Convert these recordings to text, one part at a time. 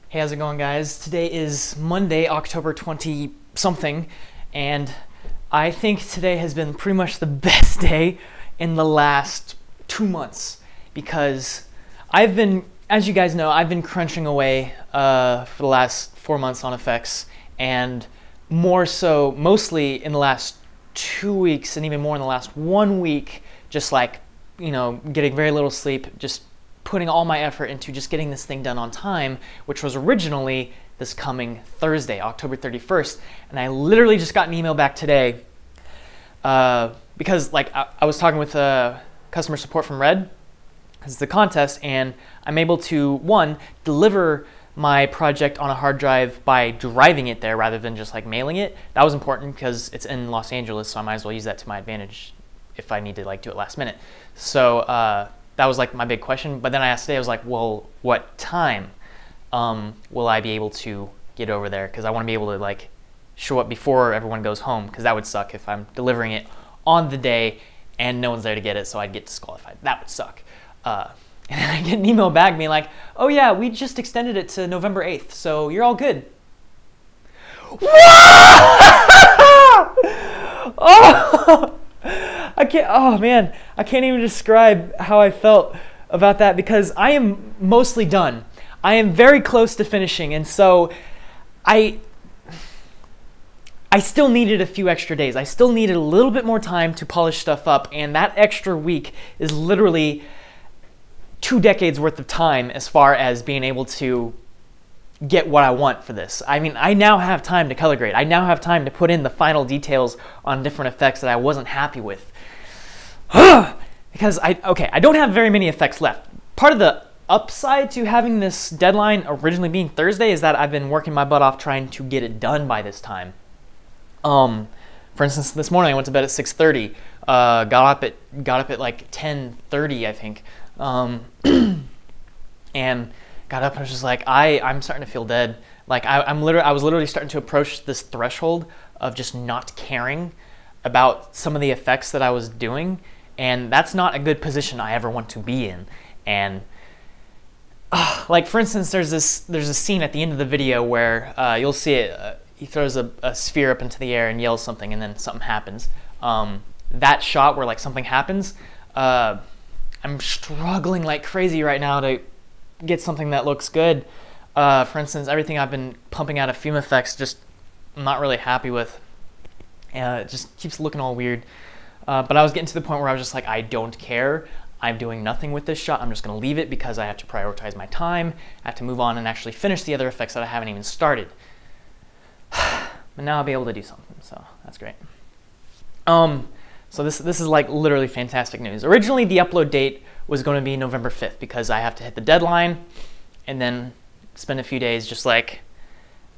Hey, how's it going, guys? Today is Monday, October 20 something, and I think today has been pretty much the best day in the last 2 months because I've been, as you guys know, I've been crunching away for the last 4 months on effects, and more so, mostly in the last 2 weeks, and even more in the last 1 week, just like, getting very little sleep, just putting all my effort into just getting this thing done on time, which was originally this coming Thursday, October 31st. And I literally just got an email back today because I was talking with customer support from Red, because it's a contest, and I'm able to, one, deliver my project on a hard drive by driving it there rather than just like mailing it. That was important because it's in Los Angeles, so I might as well use that to my advantage if I need to do it last minute. So that was like my big question. But then I asked today, I was like, well, what time will I be able to get over there? Because I want to be able to show up before everyone goes home, because that would suck if I'm delivering it on the day and no one's there to get it, so I'd get disqualified. That would suck. And then I get an email back being like, oh yeah, we just extended it to November 8th, so you're all good. Oh! Oh man, I can't even describe how I felt about that, because I am mostly done. I am very close to finishing, and so I still needed a few extra days. I still needed a little bit more time to polish stuff up, and that extra week is literally 2 decades worth of time as far as being able to get what I want for this. I mean, I now have time to color grade. I now have time to put in the final details on different effects that I wasn't happy with. Because I don't have very many effects left. Part of the upside to having this deadline originally being Thursday is that I've been working my butt off trying to get it done by this time. For instance, this morning I went to bed at 6:30. Got up at like 10:30, I think. And got up and was just like, I'm starting to feel dead. Like I was literally starting to approach this threshold of just not caring about some of the effects that I was doing, and that's not a good position I ever want to be in. And like for instance, there's a scene at the end of the video where you'll see it. He throws a sphere up into the air and yells something, and then something happens. That shot where something happens, I'm struggling like crazy right now to get something that looks good. For instance, everything I've been pumping out of Fume Effects, just I'm not really happy with. It just keeps looking all weird. But I was getting to the point where I was just like, I don't care. I'm doing nothing with this shot. I'm just going to leave it because I have to prioritize my time. I have to move on and actually finish the other effects that I haven't even started. But now I'll be able to do something, so that's great. So this is like literally fantastic news. Originally, the upload date was going to be November 5th because I have to hit the deadline and then spend a few days just like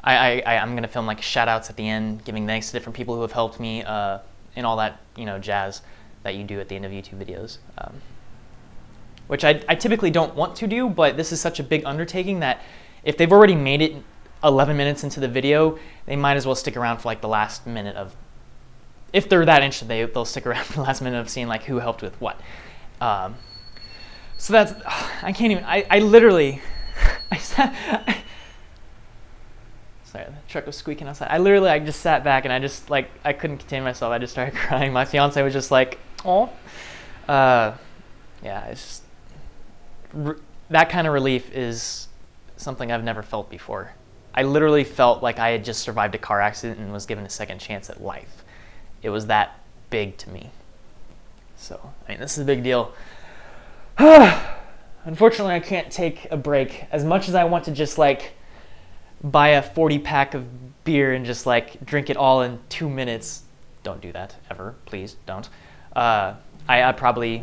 I'm going to film like shout outs at the end, giving thanks to different people who have helped me and all that jazz that you do at the end of YouTube videos, which I typically don't want to do, but this is such a big undertaking that if they've already made it 11 minutes into the video, they might as well stick around for like the last minute of, if they're that interested, they'll stick around for the last minute of seeing like who helped with what. So that's, I can't even, I literally, sorry, the truck was squeaking outside. I just sat back and I couldn't contain myself. I just started crying. My fiance was just like, oh. Yeah, it's just, that kind of relief is something I've never felt before. I literally felt like I had just survived a car accident and was given a second chance at life. It was that big to me. So, I mean, this is a big deal. Unfortunately, I can't take a break. As much as I want to just buy a 40-pack of beer and just drink it all in 2 minutes, don't do that ever, please don't. I probably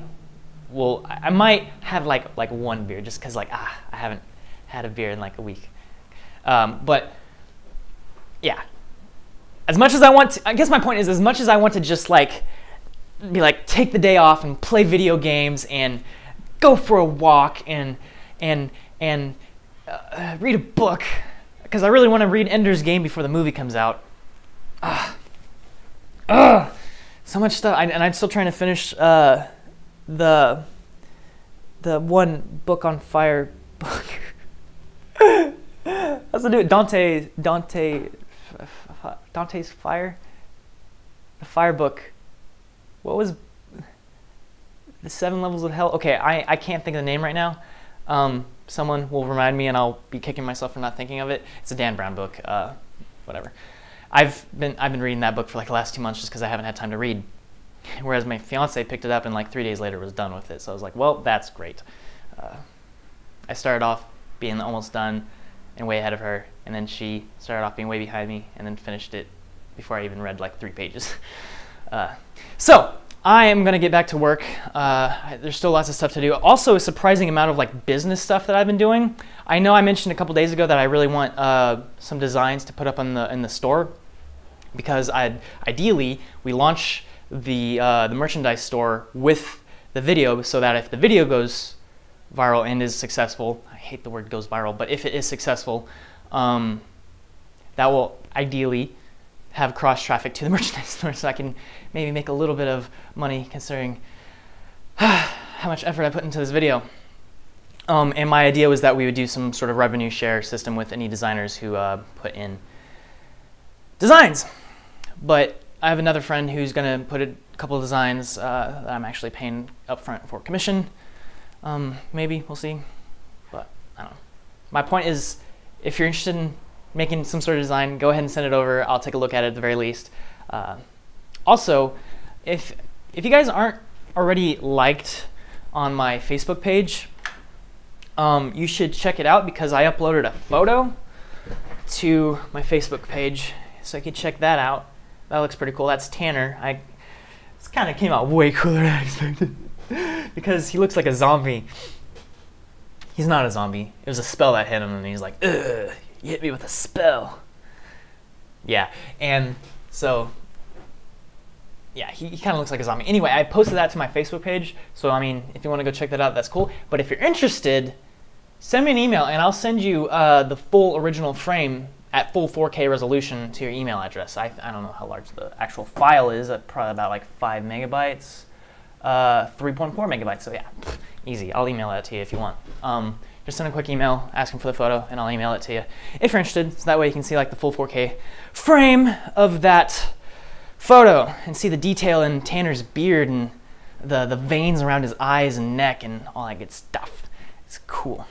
will. I might have like one beer just because I haven't had a beer in a week. But yeah, as much as I want to, I guess my point is, as much as I want to just be take the day off and play video games and go for a walk and read a book, because I really want to read Ender's Game before the movie comes out. So much stuff, and I'm still trying to finish the one book on fire book. That's to do it. Dante's Fire? The Fire book. What was the 7 Levels of Hell? Okay, I can't think of the name right now. Someone will remind me and I'll be kicking myself for not thinking of it. It's a Dan Brown book, whatever. I've been reading that book for like the last 2 months just because I haven't had time to read. Whereas my fiance picked it up and like 3 days later was done with it. So I was like, well, that's great. I started off being almost done and way ahead of her, and then she started off being way behind me and then finished it before I even read like 3 pages. So I am gonna get back to work. There's still lots of stuff to do. Also a surprising amount of like business stuff that I've been doing. I know I mentioned a couple days ago that I really want some designs to put up in the store, because ideally we launch the merchandise store with the video, so that if the video goes viral and is successful, I hate the word goes viral, but if it is successful, that will ideally have cross traffic to the merchandise store, so I can maybe make a little bit of money considering how much effort I put into this video. And my idea was that we would do some sort of revenue share system with any designers who put in designs. But I have another friend who's going to put a couple of designs that I'm actually paying upfront for commission. Maybe, we'll see. But I don't know. My point is, if you're interested in making some sort of design, go ahead and send it over. I'll take a look at it at the very least. Also, if you guys aren't already liked on my Facebook page, you should check it out, because I uploaded a photo to my Facebook page, so you can check that out. That looks pretty cool. That's Tanner. This kind of came out way cooler than I expected, because he looks like a zombie. He's not a zombie. It was a spell that hit him, and he's like, ugh, you hit me with a spell. Yeah, and so, yeah, he kind of looks like a zombie. Anyway, I posted that to my Facebook page, so I mean, if you want to go check that out, that's cool. But if you're interested, send me an email, and I'll send you the full original frame at full 4K resolution to your email address. I don't know how large the actual file is, probably about like 5 megabytes, 3.4 megabytes, so yeah, easy. I'll email that to you if you want. Just send a quick email asking for the photo, and I'll email it to you if you're interested, so that way you can see like the full 4K frame of that photo and see the detail in Tanner's beard and the veins around his eyes and neck and all that good stuff. It's cool.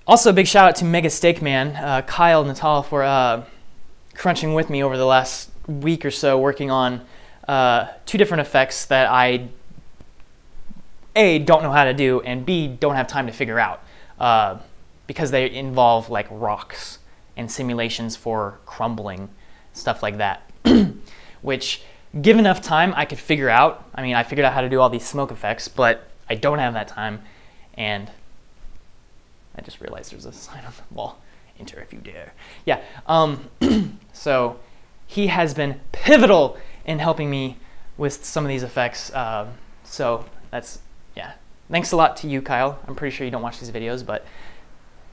Also, a big shout out to Mega Steak Man, Kyle and Natal, for crunching with me over the last week or so, working on 2 different effects that I A, don't know how to do, and B, don't have time to figure out, because they involve like rocks and simulations for crumbling, stuff like that, which, given enough time, I could figure out. I mean, I figured out how to do all these smoke effects, but I don't have that time, and I just realized there's a sign on the wall. Enter if you dare. Yeah, so he has been pivotal in helping me with some of these effects, so that's, yeah. Thanks a lot to you, Kyle. I'm pretty sure you don't watch these videos, but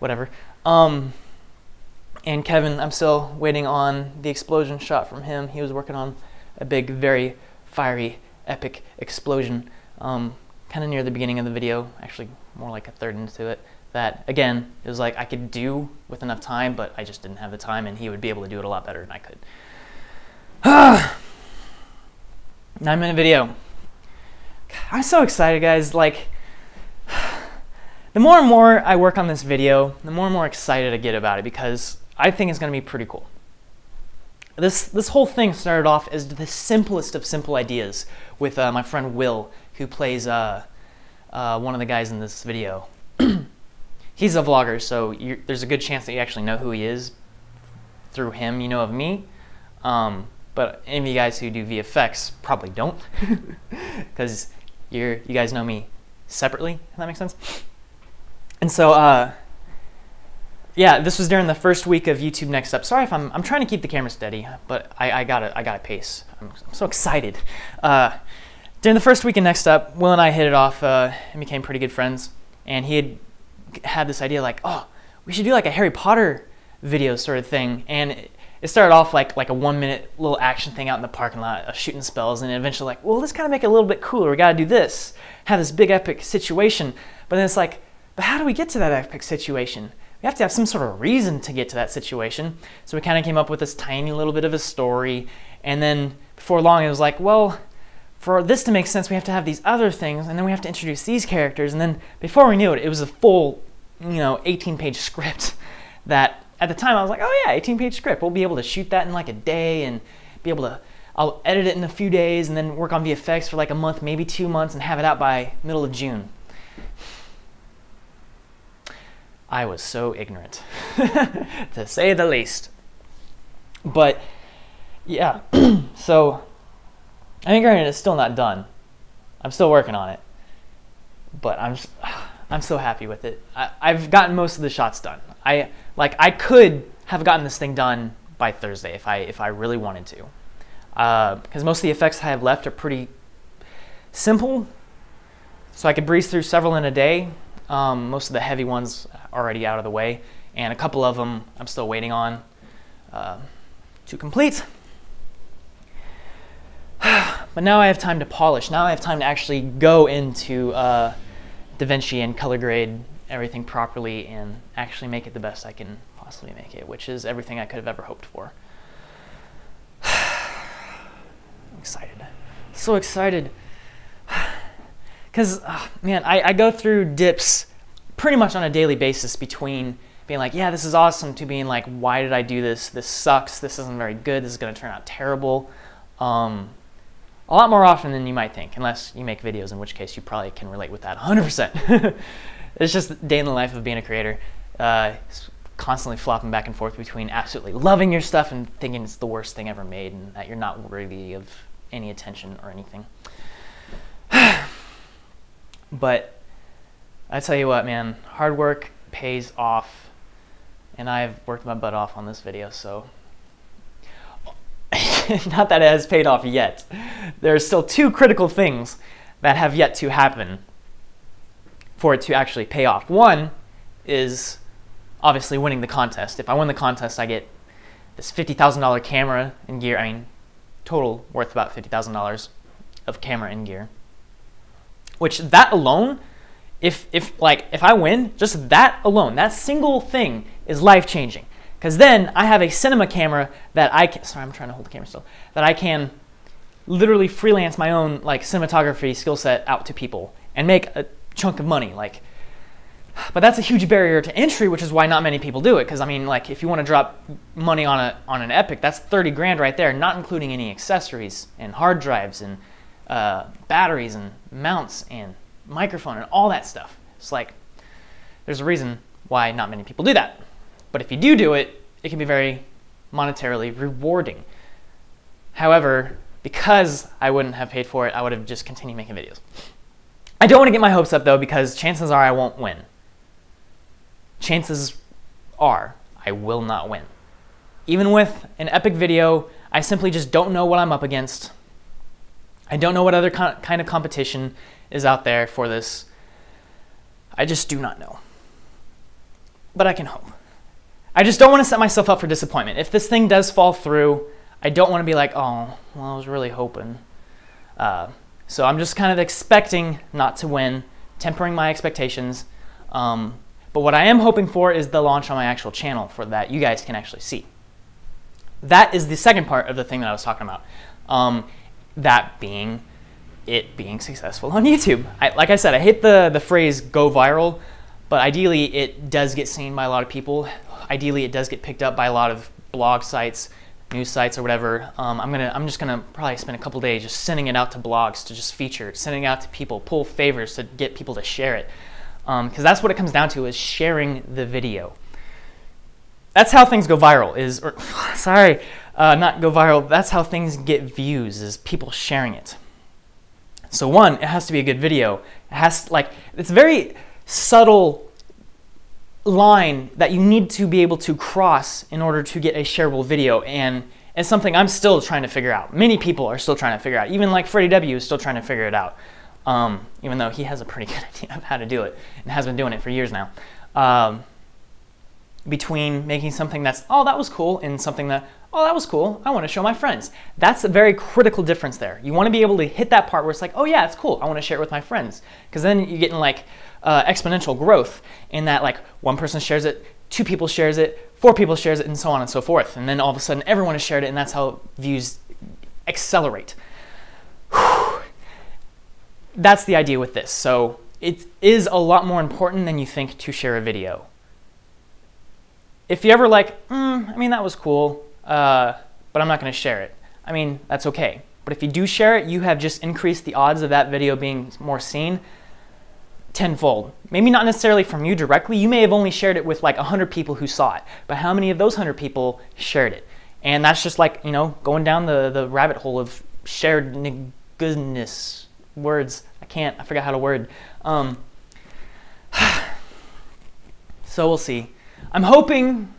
whatever. And Kevin, I'm still waiting on the explosion shot from him. He was working on a big, very fiery, epic explosion, kind of near the beginning of the video, actually more like a third into it, that, again, it was like I could do with enough time, but I just didn't have the time, and he would be able to do it a lot better than I could. 9-minute video. I'm so excited, guys. Like, the more and more I work on this video, the more and more excited I get about it, because I think it's going to be pretty cool. This whole thing started off as the simplest of simple ideas with my friend Will, who plays one of the guys in this video. He's a vlogger, so there's a good chance that you actually know who he is through him. You know of me. But any of you guys who do VFX probably don't, because you guys know me separately, if that makes sense. And so, yeah, this was during the first week of YouTube Next Up. Sorry if I'm trying to keep the camera steady, but I gotta pace. I'm so excited. During the first week of Next Up, Will and I hit it off and became pretty good friends. And he had this idea like, oh, we should do like a Harry Potter video sort of thing. And it started off like a 1-minute little action thing out in the parking lot of shooting spells, and eventually like, well, let's kind of make it a little bit cooler. We gotta do this, have this big epic situation. But then it's like, But how do we get to that epic situation? We have to have some sort of reason to get to that situation. So we kind of came up with this tiny little bit of a story. And then before long, it was like, well, for this to make sense, we have to have these other things. And then we have to introduce these characters. And then before we knew it, it was a full, 18-page script that at the time I was like, oh yeah, 18-page script. We'll be able to shoot that in like a day and be able to, I'll edit it in a few days and then work on VFX for like a month, maybe 2 months, and have it out by middle of June. I was so ignorant, to say the least. But yeah, so I mean, granted, it's still not done. I'm still working on it, but I'm so happy with it. I've gotten most of the shots done. I could have gotten this thing done by Thursday if I really wanted to, because most of the effects I have left are pretty simple, so I could breeze through several in a day. Most of the heavy ones already out of the way, and a couple of them I'm still waiting on to complete. But now I have time to polish. Now I have time to actually go into DaVinci and color grade everything properly and actually make it the best I can possibly make it, which is everything I could have ever hoped for. I'm excited. So excited. Because, man, I go through dips pretty much on a daily basis between being like, yeah, this is awesome, to being like, why did I do this? This sucks. This isn't very good. This is going to turn out terrible. A lot more often than you might think, unless you make videos, in which case you probably can relate with that 100%. It's just a day in the life of being a creator. Constantly flopping back and forth between absolutely loving your stuff and thinking it's the worst thing ever made and that you're not worthy of any attention or anything. But I tell you what, man, hard work pays off, and I've worked my butt off on this video, so not that it has paid off yet. There are still 2 critical things that have yet to happen for it to actually pay off. One is obviously winning the contest. If I win the contest, I get this $50,000 camera and gear. I mean, total worth about $50,000 of camera and gear. Which, that alone, if I win, just that alone, that single thing is life-changing. Because then I have a cinema camera that I can, sorry, I'm trying to hold the camera still, that I can literally freelance my own cinematography skill set out to people and make a chunk of money. But that's a huge barrier to entry, which is why not many people do it. Because I mean, if you want to drop money on an Epic, that's 30 grand right there, not including any accessories and hard drives and batteries and mounts and microphone and all that stuff. It's like, there's a reason why not many people do that. But if you do it, it can be very monetarily rewarding. However, because I wouldn't have paid for it, I would have just continued making videos. I don't want to get my hopes up though, because chances are I won't win. Chances are I will not win. Even with an epic video, I simply just don't know what I'm up against. I don't know what other kind of competition is out there for this. I just do not know. But I can hope. I just don't want to set myself up for disappointment. If this thing does fall through, I don't want to be like, oh, well, I was really hoping. So I'm just kind of expecting not to win, tempering my expectations. But what I am hoping for is the launch on my actual channel for that you guys can actually see. That is the second part of the thing that I was talking about. That being it being successful on YouTube. Like I said, I hate the phrase go viral, but ideally it does get seen by a lot of people. Ideally it does get picked up by a lot of blog sites, news sites or whatever. I'm just gonna probably spend a couple days just sending it out to blogs to just feature it, sending it out to people, pull favors to get people to share it. Because that's what it comes down to, is sharing the video. That's how things go viral, not go viral, that's how things get views, is people sharing it. So one, it has to be a good video. It has, it's a very subtle line that you need to be able to cross in order to get a shareable video, and it's something I'm still trying to figure out. Many people are still trying to figure out. Even Freddie W is still trying to figure it out, even though he has a pretty good idea of how to do it and has been doing it for years now. Between making something that's, oh, that was cool, and something that, oh, that was cool. I want to show my friends. That's a very critical difference there. You want to be able to hit that part where it's like, oh yeah, it's cool. I want to share it with my friends. Because then you're getting like exponential growth in that like one person shares it, 2 people shares it, 4 people shares it, and so on and so forth. And then all of a sudden everyone has shared it, and that's how views accelerate. That's the idea with this. So it is a lot more important than you think to share a video. If you ever like, I mean, that was cool, but I'm not going to share it. I mean, that's okay. But if you do share it, you have just increased the odds of that video being more seen tenfold. Maybe not necessarily from you directly. You may have only shared it with like 100 people who saw it, but how many of those 100 people shared it? And that's just like, you know, going down the rabbit hole of shared goodness words. I forgot how to word. So we'll see. I'm hoping,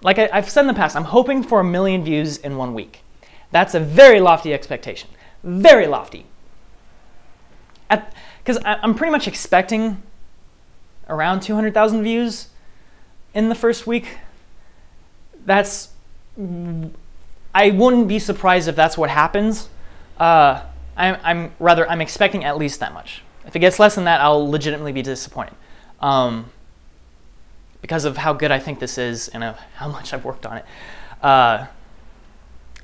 like I've said in the past, I'm hoping for 1 million views in 1 week. That's a very lofty expectation. Very lofty. Because I'm pretty much expecting around 200,000 views in the first week. That's, I wouldn't be surprised if that's what happens. I'm expecting at least that much. If it gets less than that, I'll legitimately be disappointed. Because of how good I think this is and how much I've worked on it. 1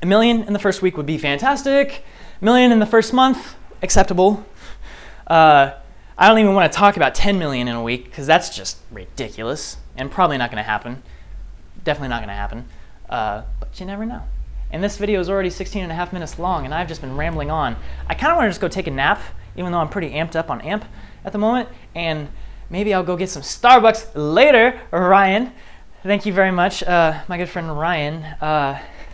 million in the first week would be fantastic. 1 million in the first month, acceptable. I don't even want to talk about 10 million in a week because that's just ridiculous and probably not going to happen. Definitely not going to happen. But you never know. And this video is already 16.5 minutes long and I've just been rambling on. I kind of want to just go take a nap, even though I'm pretty amped up on AMP at the moment. And maybe I'll go get some Starbucks later, Ryan. Thank you very much. My good friend Ryan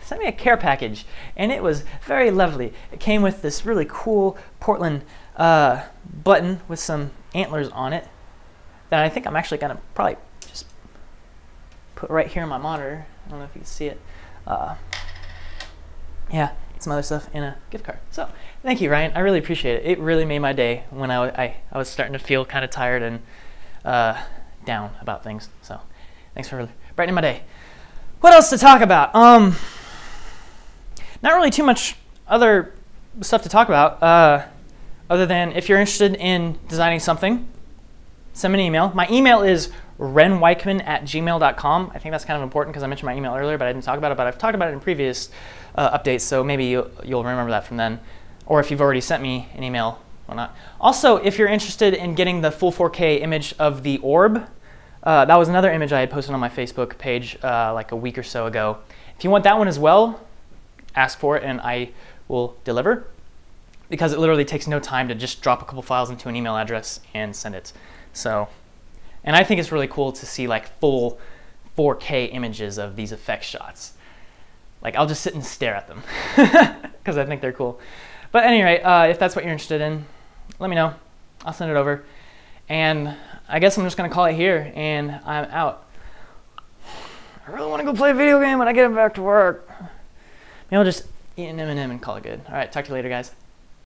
sent me a care package, and it was very lovely. It came with this really cool Portland button with some antlers on it that I think I'm actually going to probably just put right here on my monitor. I don't know if you can see it. Yeah, some other stuff in a gift card. So thank you, Ryan. I really appreciate it. It really made my day when I was starting to feel kind of tired and down about things. So thanks for brightening my day. What else to talk about? Not really too much other stuff to talk about other than if you're interested in designing something, send me an email. My email is renweichman@gmail.com. I think that's kind of important because I mentioned my email earlier, but I didn't talk about it. But I've talked about it in previous updates, so maybe you'll remember that from then. Or if you've already sent me an email, why not? Also, if you're interested in getting the full 4K image of the orb, that was another image I had posted on my Facebook page like a week or so ago. If you want that one as well, ask for it and I will deliver, because it literally takes no time to just drop a couple files into an email address and send it. So, and I think it's really cool to see like full 4K images of these effect shots. Like I'll just sit and stare at them because I think they're cool. But anyway, if that's what you're interested in, let me know. I'll send it over. And I guess I'm just going to call it here and I'm out. I really want to go play a video game when I get back to work. Maybe I'll just eat an M&M and call it good. All right, talk to you later, guys.